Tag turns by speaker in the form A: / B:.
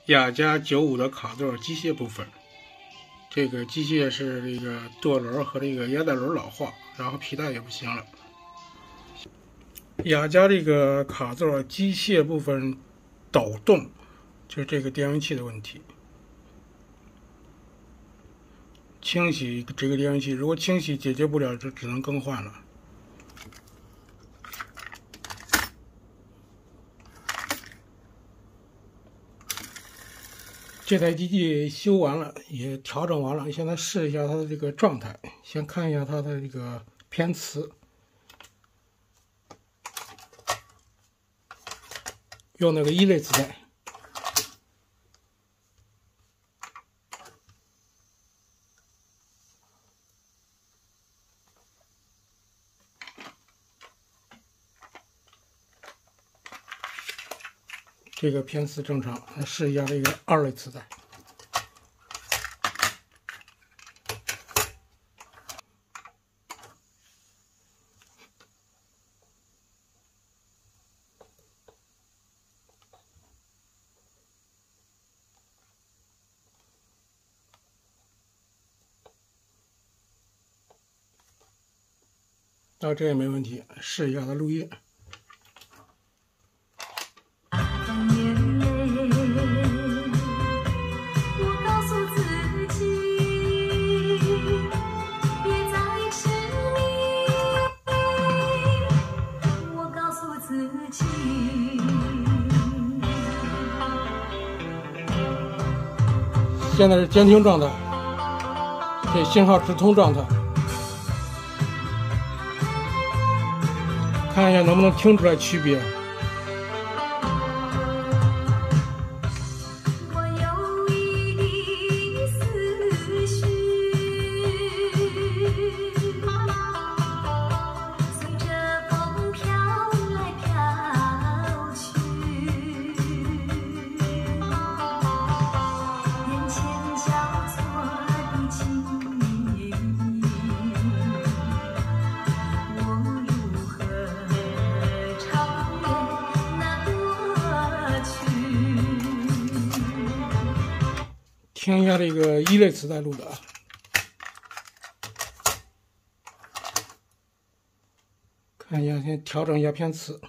A: 雅家95的卡座机械部分，这个机械是这个舵轮和这个压带轮老化，然后皮带也不行了。雅家这个卡座机械部分抖动，就是这个电源器的问题。清洗这个电源器，如果清洗解决不了，就只能更换了。这台机器修完了，也调整完了，现在试一下它的这个状态。先看一下它的这个偏磁，用那个1类磁带。这个偏磁正常，来试一下这个2类磁带。这也没问题，试一下它录音。现在是监听状态，这信号直通状态，看一下能不能听出来区别。听一下这个1类磁带录的，看一下，先调整一下偏磁。